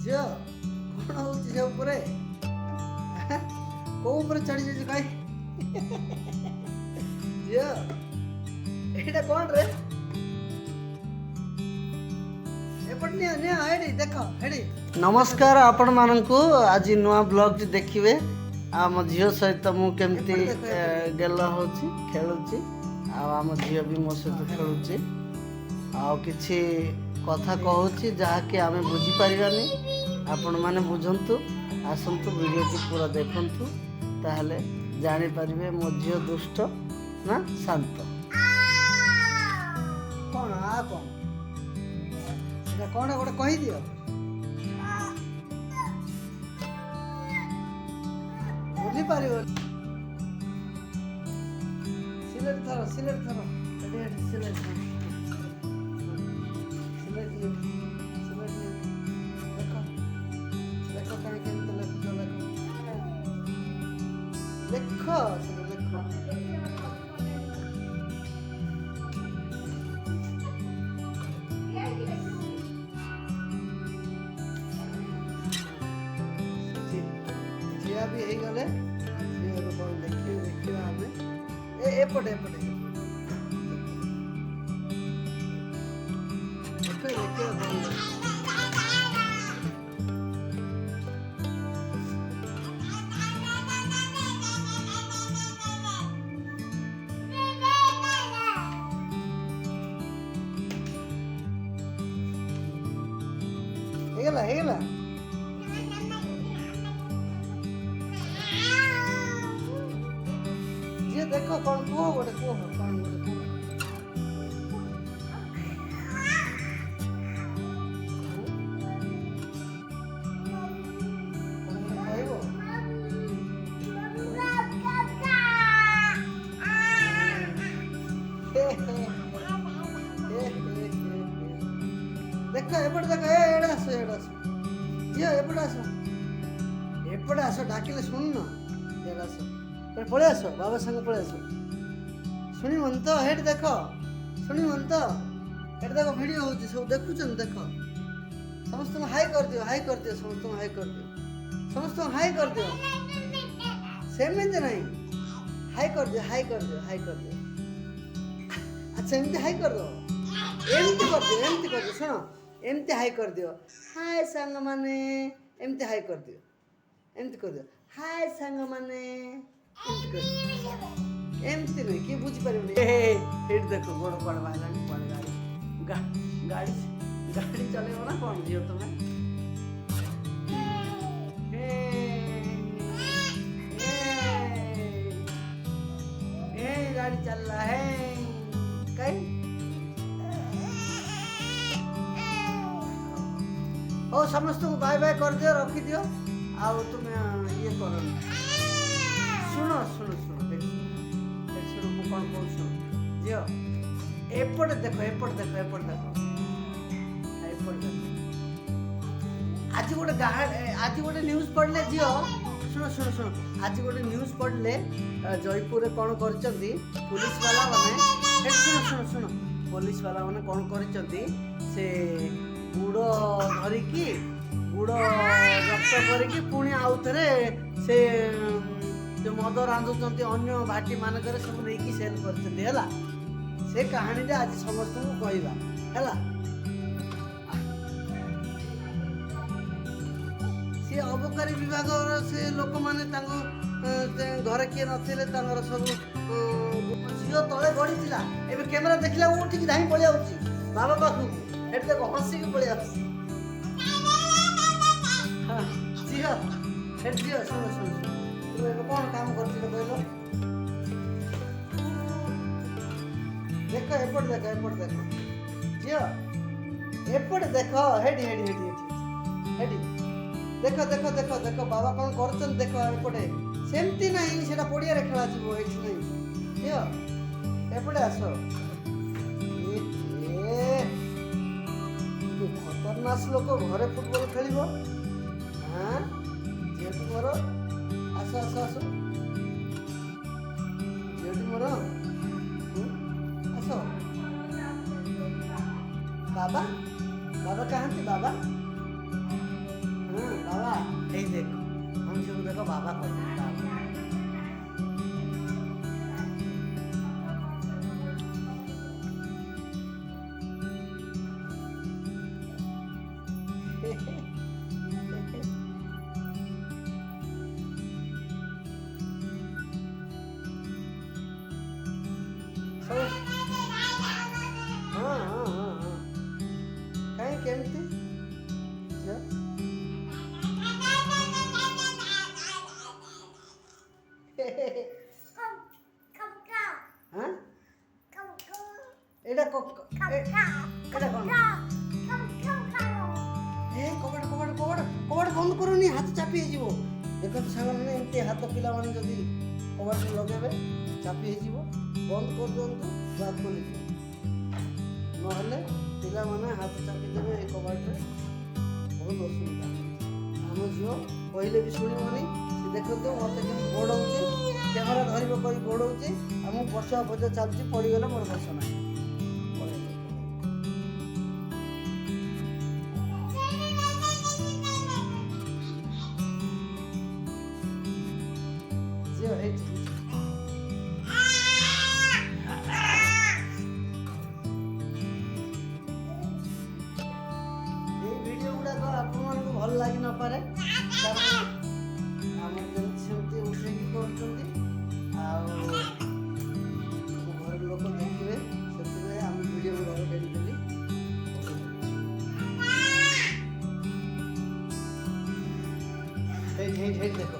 ଝିଅ କ'ଣ ହଉଛି ସେ ଉପରେ କୋଉ ଉପରେ ଚଢି ଯାଇଛି କହି ଝିଅ ଏଇଟା କ'ଣ ରେ ଏପଟେ ନିଅ ନିଅ ଏଇଠି ଦେଖ ଏଇଠି। ନମସ୍କାର ଆପଣ ମାନଙ୍କୁ ଆଜି ନୂଆ ବ୍ଲଗଟି ଦେଖିବେ। ଆମ ଝିଅ ସହିତ ମୁଁ କେମିତି ଗେଲ ହେଉଛି ଖେଳୁଛି ଆଉ ଆମ ଝିଅ ବି ମୋ ସହିତ ଖେଳୁଛି ଆଉ କିଛି କଥା କହୁଛି ଯାହାକି ଆମେ ବୁଝିପାରିବାନି। ଆପଣମାନେ ବୁଝନ୍ତୁ ଆସନ୍ତୁ ଭିଡ଼ିଓଟି ପୁରା ଦେଖନ୍ତୁ ତାହେଲେ ଜାଣିପାରିବେ ମୋ ଝିଅ ଦୁଷ୍ଟ ନା ଶାନ୍ତ। କ'ଣ କ'ଣ ସେଟା କ'ଣ ଗୋଟେ କହିଦିଅ। ବୁଝିପାରିବ ସିଲେଟ ଥର ସିଲେଟ ଥର ସିଲେଟ ସିଲେଟ ଦେଖ ଦେଖ କାହିଁ କେମିତି ଲେଖୁଛ ଲେଖ ସେଟା ଲେଖ। ଝିଅ ବି ହେଇଗଲେ ଝିଅ କ'ଣ ଦେଖିବା ଆମେ ଏପଟେ ଏପଟେ ହେଇଗଲା ହେଇଗଲା। ଝିଅ ଦେଖ କ'ଣ କୁହ ଗୋଟେ କୁହ କ'ଣ ଗୋଟେ କୁହ। ଦେଖ ଏପଟେ ଦେଖ ଏଇଟା ଆସ ଏଇଟା ଆସ ଝିଅ ଏପଟେ ଆସ ଏପଟେ ଆସ ଡାକିଲେ ଶୁଣୁନ ଏଇଟା ଆସ ପଳେଇ ଆସ ବାବା ସାଙ୍ଗେ ପଳେଇ ଆସ। ଶୁଣିବନି ତ ହେଇଠି ଦେଖ ଶୁଣିବନି ତ ଏଠି ଦେଖ ଭିଡ଼ିଓ ହେଉଛି ସବୁ ଦେଖୁଛନ୍ତି ଦେଖ। ସମସ୍ତଙ୍କୁ ହାଇ କରିଦିଅ ସମସ୍ତଙ୍କୁ ହାଇ କରିଦିଅ ସମସ୍ତଙ୍କୁ ହାଇ କରିଦିଅ ସେମିତି ନାହିଁ ହାଇ କରିଦିଅ ଆଚ୍ଛା ଏମିତି ହାଇ କରିଦେବ ଏମିତି କରିଦିଅ ଶୁଣ ଏମିତି ହାଇ କରିଦିଅ ହାय ସାଙ୍ଗମାନେ ଏମିତି ହାଇ କରିଦିଅ ହାୟ ସାଙ୍ଗମାନେ ଏମିତି ନୁହେଁ କିଏ ବୁଝିପାରିବନି। ଏଇଠି ଦେଖ ଗୋଡ଼ କୁଆଡ଼େ ବାହାରିଲାଣି କୁଆଡ଼େ ଗାଡ଼ି ଚଲେଇବ ନା କ'ଣ ଝିଅ ତମେ। ଗାଡ଼ି ଚାଲିଲା କାଇଁ ହଉ ସମସ୍ତଙ୍କୁ ବାଏ ବାଏ କରିଦିଅ ରଖିଦିଅ ଆଉ ତୁମେ ଇଏ କର। ଶୁଣ ମୁଁ କ'ଣ କହୁଛି ଝିଅ ଏପଟେ ଦେଖ ଆଜି ଗୋଟେ ନ୍ୟୁଜ୍ ପଢ଼ିଲେ ଝିଅ ଶୁଣ ଆଜି ଗୋଟେ ନ୍ୟୁଜ୍ ପଢ଼ିଲେ ଜୟପୁରରେ କ'ଣ କରିଛନ୍ତି ପୋଲିସ ବାଲାମାନେ କ'ଣ କରିଛନ୍ତି ସେ ଗୁଡ଼ ଧରିକି ଗୁଡ଼ ରକ୍ତ କରିକି ପୁଣି ଆଉ ଥରେ ସେ ଯେଉଁ ମଦ ରାନ୍ଧୁଛନ୍ତି ଅନ୍ୟ ଭାଟି ମାନଙ୍କରେ ସବୁ ନେଇକି ସେଲ୍ କରିଛନ୍ତି ହେଲା। ସେ କାହାଣୀଟା ଆଜି ସମସ୍ତଙ୍କୁ କହିବା ହେଲା। ସେ ଅବକାରୀ ବିଭାଗର ସେ ଲୋକମାନେ ତାଙ୍କ ଘରେ କିଏ ନଥିଲେ ତାଙ୍କର ସବୁ ଝିଅ ତଳେ ଗଡ଼ିଥିଲା ଏବେ କ୍ୟାମେରା ଦେଖିଲା ଉଠିକି ଧାଇଁ ପଳେଇ ଆସୁଛି ବାବା ପାଖକୁ ଏଠି ଦେଖ ହସିକି ପଳେଇ ଆସୁଛି। ଝିଅ ଶୁଣ ତୁ ଏବେ କ'ଣ କାମ କରୁଥିଲ କହିଲ। ଦେଖ ଏପଟେ ଦେଖ ଝିଅ ଏପଟେ ଦେଖ ହେଠି ଦେଖ ବାବା କ'ଣ କରୁଛନ୍ତି ଦେଖ ଏପଟେ ସେମିତି ନାହିଁ ସେଟା ପଡ଼ିଆରେ ଖେଳାଯିବ ଏଠି ନାହିଁ ଝିଅ ଏପଟେ ଆସ। ଖତରନାକ ଲୋକ ଘରେ ଫୁଟବଲ ଖେଳିବ ଝିଅଟି ମୋର ଆସ ଝିଅଟି ମୋର ଆସ। ବାବା କାହାନ୍ତି ବାବା ବାବା କହିଦେବି ବାବା। ହଁ ହଁ ହଁ ହଁ କାହିଁ କେମିତି ଝିଅ? ହଁ ଏଇଟା ଏଇଟା କ'ଣ? କବାଟ କବାଟ କବାଟ କବାଟ ବନ୍ଦ କରୁନି, ହାତ ଚାପି ହେଇଯିବ। ଦେଖନ୍ତୁ ସାଙ୍ଗମାନେ ଏମିତି ହାତ ପିଲାମାନେ ଯଦି କବାଟରେ ଲଗେଇବେ ଚାପି ହେଇଯିବ। ବନ୍ଦ କରିଦିଅନ୍ତୁ ବା ଖୋଲିଯିବ, ନହେଲେ ପିଲାମାନେ ହାତ ଚାପି ଦେବେ ଏ କବାଟରେ, ବହୁତ ଅସୁବିଧା। ଆମ ଝିଅ କହିଲେ ବି ଶୁଣିବନି। ସେ ଦେଖନ୍ତୁ ମୋତେ କେମିତି ଗୋଡ଼ଉଛି, କ୍ୟାମେରା ଧରିବ କରି ଗୋଡ଼ଉଛି, ଆଉ ମୁଁ ପଛୁଆ ପଛୁଆ ଚାଲୁଛି, ପଡ଼ିଗଲେ ମୋର ଦୋଷ ନାହିଁ। ଝିଅ ହେଇଛି ଆପଣମାନଙ୍କୁ ଭଲ ଲାଗି ନପାରେ, କାରଣ ଆମର ଯେମିତି ସେମିତି ଉଠେଇକି କରୁଛନ୍ତି, ଆଉ ଘର ଲୋକ ଦେଖିବେ, ସେଥିପାଇଁ ଆମେ ଭିଡ଼ିଓ ଗୁଡ଼ାକ ଡେଲି ହେଇଠି ଦେଖ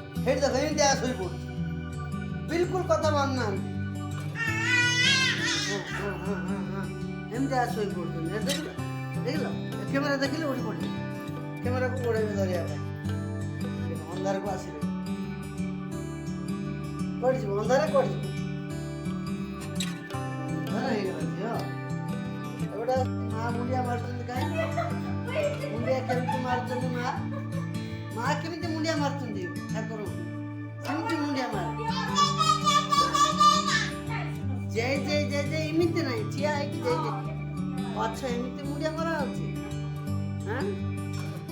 ଏମିତି ଆସ ଶୋଇ ପଡ଼ୁଛି, ବିଲକୁଲ କଥା ମାନୁନାହାନ୍ତି। ଏମିତି ଆସ ଶୋଇ ପଡ଼ୁଛନ୍ତି, ଦେଖିଲ ଦେଖିଲ କ୍ୟାମେରା ଦେଖିଲେ ଉଠି ପଡ଼ିଲେ, କ୍ୟାମେରାକୁ ଗୋଡ଼େଇବେ ଧରିବା ପାଇଁ, ଅନ୍ଧାରକୁ ଆସିବେ। କୁଆଡ଼େ ଯିବ ଅନ୍ଧାରରେ, କୁଆଡ଼େ ଯିବ? ଅନ୍ଧାର ହେଇଗଲା ଝିଅ। ଏଗୁଡ଼ା ମା ମୁଣ୍ଡିଆ ମାରୁଛନ୍ତି, କାହିଁକି ମୁଣ୍ଡିଆ କେମିତି ମାରୁଛନ୍ତି? ମା କେମିତି ମୁଣ୍ଡିଆ ମାରୁଛନ୍ତି ଠାକୁରଙ୍କୁ? ସେମିତି ମୁଣ୍ଡିଆ ମାର, ଜୟ ଜୟ ଜୟ ଜୟ ଏମିତି ନାହିଁ, ଠିଆ ହେଇକି ଜୟ ଜୟ। ଆଚ୍ଛା ଏମିତି ମୁଣ୍ଡିଆ ମରା ହଉଛି? ହଁ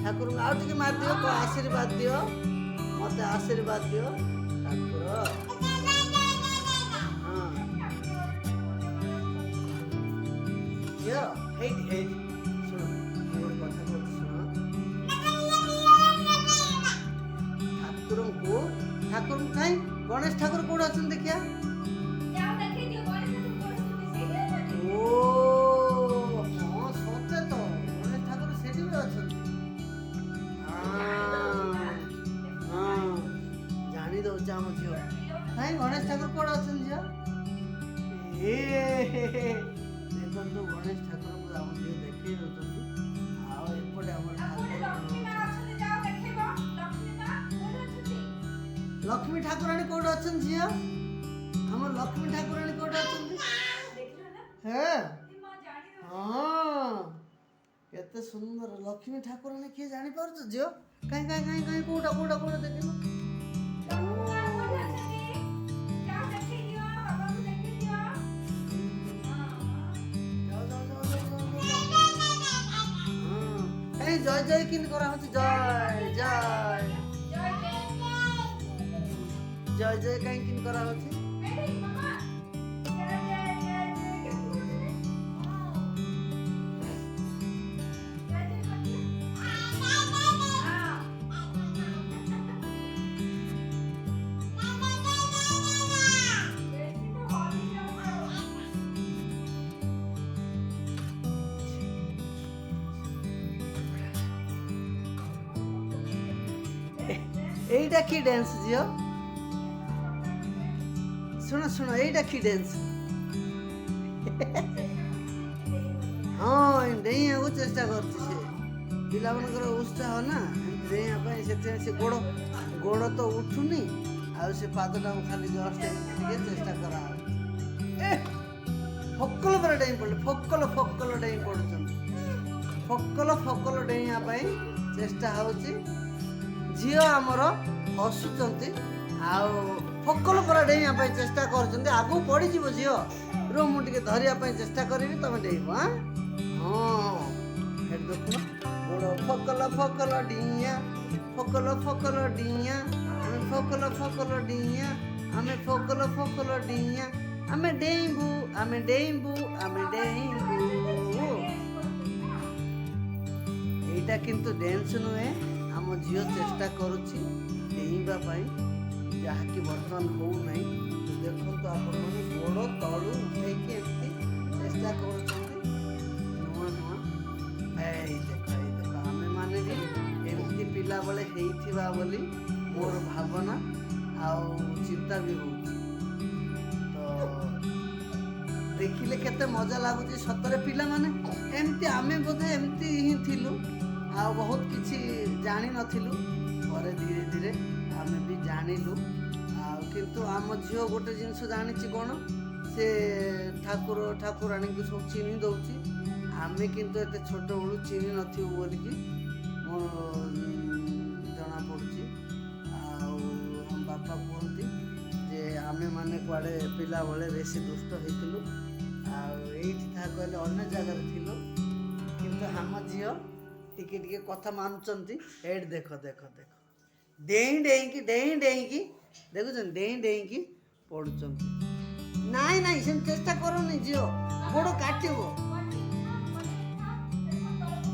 ଠାକୁରଙ୍କୁ ଆଉ ଟିକେ ମାରିଦିଅ, ଆଶୀର୍ବାଦ ଦିଅ, ମୋତେ ଆଶୀର୍ବାଦ ଦିଅ ଠାକୁର। ହଁ ଝିଅ ହେଇଠି ହେଇଠି ଶୁଣ, ଗୋଟେ କଥା କହୁଛି ଶୁଣ। ଠାକୁରଙ୍କୁ କାହିଁ ଗଣେଶ ଠାକୁର କୋଉଠି ଅଛନ୍ତି ଦେଖିଆ? ଓ ହଁ ସତେ ତ, ଗଣେଶ ଠାକୁର ସେଠି ବି ଅଛନ୍ତି। ଜାଣି ଦଉଛି ଆମ ଝିଅ। କାହିଁ ଗଣେଶ ଠାକୁର କୋଉଠି ଅଛନ୍ତି ଝିଅ? ଦେଖନ୍ତୁ ଗଣେଶ ଠାକୁରଙ୍କୁ ଆମ ଝିଅ ଦେଖେଇ ଦଉଛନ୍ତି। ଆଉ ଏପଟେ ଆମର ଲକ୍ଷ୍ମୀ ଠାକୁରାଣୀ କୋଉଠି ଅଛନ୍ତି ଝିଅ? ଆମର ଲକ୍ଷ୍ମୀ ଠାକୁରାଣୀ କୋଉଠି ଅଛନ୍ତି? ହଁ କେତେ ସୁନ୍ଦର ଲକ୍ଷ୍ମୀ ଠାକୁରାଣୀ, କିଏ ଜାଣିପାରୁଛ ଝିଅ? କାହିଁ କାହିଁ କାହିଁ କାହିଁ କୋଉଟା କୋଉଟା କୋଉଟା ଦେଖିଲ? କାହିଁ ଜୟ ଜୟ କିନ୍ତି କରାହଉଛି? ଜୟ ଜୟ ଜୟ ଜୟ କାହିଁ କିନ୍ତି କରାହଉଛି? এইটা কি ড্যান্স ঝিও? ଶୁଣ ଶୁଣ ଏଇଟା କି ଡ୍ୟାନ୍ସ? ହଁ ଡେଇଁବାକୁ ଚେଷ୍ଟା କରୁଛି ସେ, ପିଲାମାନଙ୍କର ଉତ୍ସାହ ନା ଡେଇଁବା ପାଇଁ, ସେଥିପାଇଁ ସେ ଗୋଡ଼ ତ ଉଠୁନି, ଆଉ ସେ ପାଦଟାକୁ ଖାଲି ଜଷ୍ଟ ଏମିତି ଟିକେ ଚେଷ୍ଟା କରାହଉଛି। ଫକଲ ପରେ ଡେଇଁ ପଡ଼ିଲେ, ଫକଲ ଡେଇଁ ପଡ଼ୁଛନ୍ତି, ଫକଲ ଡେଇଁବା ପାଇଁ ଚେଷ୍ଟା ହେଉଛି। ଝିଅ ଆମର ହସୁଛନ୍ତି, ଆଉ ଫକଲ ପରା ଡେଇଁବା ପାଇଁ ଚେଷ୍ଟା କରୁଛନ୍ତି। ଆଗକୁ ପଡ଼ିଯିବ ଝିଅ, ରୁହ ମୁଁ ଟିକେ ଧରିବା ପାଇଁ ଚେଷ୍ଟା କରିବି, ତମେ ଡେଇଁବ। ହଁ ଏଠି ଦେଖୁନ ଗୋଡ଼ ଫକଲ ଡିଆଁ, ଫକଲ ଡିଆଁ, ଆମେ ଫୋକଲ ଫୋକଲ ଡିଆଁ ଆମେ ଫୋକଲ ଫୋକଲ ଡିଆଁ ଆମେ ଡେଇଁବୁ ଆମେ ଡେଇଁବୁ ଆମେ ଡେଇଁବୁ। ଏଇଟା କିନ୍ତୁ ଡ୍ୟାନ୍ସ ନୁହେଁ, ଆମ ଝିଅ ଚେଷ୍ଟା କରୁଛି ଡେଇଁବା ପାଇଁ, ଯାହାକି ବର୍ତ୍ତମାନ ହଉନାହିଁ। ଦେଖନ୍ତୁ ଆପଣମାନେ ଗୋଡ଼ ତଳୁ ଉଠେଇକି ଏମିତି ଚେଷ୍ଟା କରୁଛନ୍ତି ନୂଆ ନୂଆ। ଏଇ ଦେଖ ଆମେ ମାନେ ବି ଏମିତି ପିଲାବେଳେ ହେଇଥିବା ବୋଲି ମୋର ଭାବନା ଆଉ ଚିନ୍ତା ବି ହେଉଛି। ତ ଦେଖିଲେ କେତେ ମଜା ଲାଗୁଛି ସତରେ। ପିଲାମାନେ ଏମିତି ଆମେ ବୋଧେ ଏମିତି ହିଁ ଥିଲୁ ଆଉ ବହୁତ କିଛି ଜାଣିନଥିଲୁ। ପରେ ଧୀରେ ଧୀରେ ଆମେ ବି ଜାଣିଲୁ। ଆଉ କିନ୍ତୁ ଆମ ଝିଅ ଗୋଟେ ଜିନିଷ ଜାଣିଛି କ'ଣ, ସେ ଠାକୁର ଠାକୁରାଣୀଙ୍କୁ ସବୁ ଚିହ୍ନି ଦେଉଛି। ଆମେ କିନ୍ତୁ ଏତେ ଛୋଟବେଳୁ ଚିହ୍ନି ନଥିବୁ ବୋଲିକି ମୋର ଜଣାପଡ଼ୁଛି। ଆଉ ଆମ ବାପା କୁହନ୍ତି ଯେ ଆମେମାନେ କୁଆଡ଼େ ପିଲାବେଳେ ବେଶୀ ଦୁଷ୍ଟ ହେଇଥିଲୁ ଆଉ ଏଇଠି ତାହା କହିଲେ ଅନ୍ୟ ଜାଗାରେ ଥିଲୁ। କିନ୍ତୁ ଆମ ଝିଅ ଟିକେ ଟିକେ କଥା ମାନୁଛନ୍ତି। ଏଇଠି ଦେଖ ଦେଖ ଦେଖ ଡେଇଁ ଡେଇଁକି ଦେଖୁଛନ୍ତି ଡେଇଁ ଡେଇଁକି ପଡ଼ୁଛନ୍ତି। ନାଇଁ ନାଇଁ ସେମିତି ଚେଷ୍ଟା କରୁନି ଝିଅ, ଗୋଡ଼ କାଟିବ।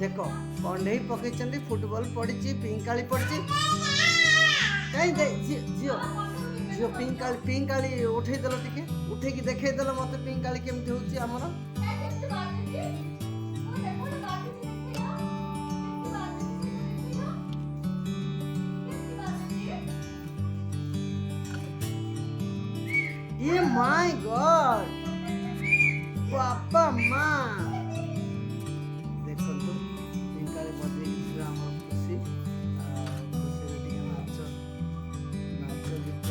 ଦେଖ କଣ୍ଢେଇ ପକେଇଛନ୍ତି, ଫୁଟବଲ ପଡ଼ିଛି, ପିଙ୍କାଳି ପଡ଼ିଛି। କାହିଁ ଝିଅ ଝିଅ ପିଙ୍କାଳି ଉଠେଇଦେଲ, ଟିକେ ଉଠେଇକି ଦେଖେଇଦେଲ ମତେ ପିଙ୍କାଳି କେମିତି ହଉଛି ଆମର। ये माय गॉड बापा माँ देखନ୍ତୁ ପିଙ୍କାଳି ବଜେଇକି ଯିବେ ଆମର ଖୁସି। ଖୁସିରେ ଟିକେ ନାଚ ଗୀତ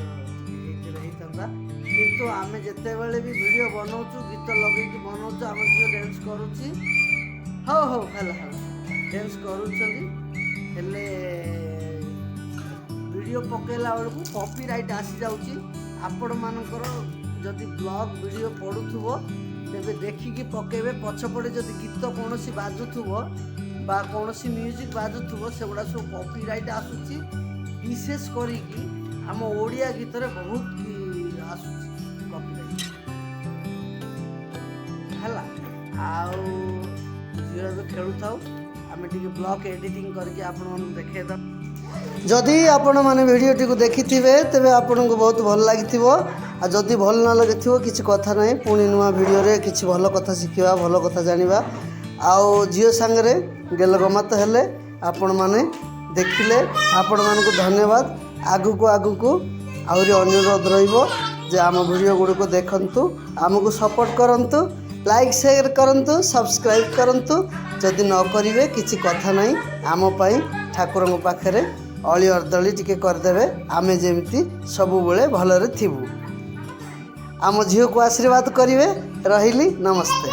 ହେଇଥିଲେ ହେଇଥାନ୍ତା। କିନ୍ତୁ ଆମେ ଯେତେବେଳେ ବି ଭିଡ଼ିଓ ବନଉଛୁ, ଗୀତ ଲଗେଇକି ବନଉଛୁ, ଆମ ଝିଅ ଡ୍ୟାନ୍ସ କରୁଛି। ହଉ ହେଲା ଡ୍ୟାନ୍ସ କରୁଛନ୍ତି। ହେଲେ ଭିଡ଼ିଓ ପକେଇଲା ବେଳକୁ କପିରାଇଟ୍ ଆସିଯାଉଛି। ଆପଣମାନଙ୍କର ଯଦି ବ୍ଲଗ୍ ଭିଡ଼ିଓ ପଡ଼ୁଥିବ ତେବେ ଦେଖିକି ପକେଇବେ। ପଛପଟେ ଯଦି ଗୀତ କୌଣସି ବାଜୁଥିବ ବା କୌଣସି ମ୍ୟୁଜିକ୍ ବାଜୁଥିବ, ସେଗୁଡ଼ା ସବୁ କପିରାଇଟ୍ ଆସୁଛି। ବିଶେଷ କରିକି ଆମ ଓଡ଼ିଆ ଗୀତରେ ବହୁତ ଆସୁଛି କପିରାଇଟ୍ ହେଲା। ଆଉ ଝିଅ ଏବେ ଖେଳୁଥାଉ, ଆମେ ଟିକେ ବ୍ଲଗ୍ ଏଡ଼ିଟିଂ କରିକି ଆପଣମାନଙ୍କୁ ଦେଖେଇଦେବା। ଯଦି ଆପଣମାନେ ଭିଡ଼ିଓଟିକୁ ଦେଖିଥିବେ ତେବେ ଆପଣଙ୍କୁ ବହୁତ ଭଲ ଲାଗିଥିବ। ଆଉ ଯଦି ଭଲ ନ ଲାଗିଥିବ କିଛି କଥା ନାହିଁ, ପୁଣି ନୂଆ ଭିଡ଼ିଓରେ କିଛି ଭଲ କଥା ଶିଖିବା, ଭଲ କଥା ଜାଣିବା। ଆଉ ଝିଅ ସାଙ୍ଗରେ ଗେଲଗମାତ ହେଲେ ଆପଣମାନେ ଦେଖିଲେ ଆପଣମାନଙ୍କୁ ଧନ୍ୟବାଦ। ଆଗକୁ ଆହୁରି ଅନୁରୋଧ ରହିବ ଯେ ଆମ ଭିଡ଼ିଓ ଗୁଡ଼ିକୁ ଦେଖନ୍ତୁ, ଆମକୁ ସପୋର୍ଟ କରନ୍ତୁ, ଲାଇକ୍ ସେୟାର କରନ୍ତୁ, ସବସ୍କ୍ରାଇବ୍ କରନ୍ତୁ। ଯଦି ନ କରିବେ କିଛି କଥା ନାହିଁ, ଆମ ପାଇଁ ଠାକୁରଙ୍କ ପାଖରେ ଅଳି ଅର୍ଦଳି ଟିକେ କରିଦେବେ, ଆମେ ଯେମିତି ସବୁବେଳେ ଭଲରେ ଥିବୁ। ଆମ ଝିଅକୁ ଆଶୀର୍ବାଦ କରିବେ। ରହିଲି, ନମସ୍ତେ।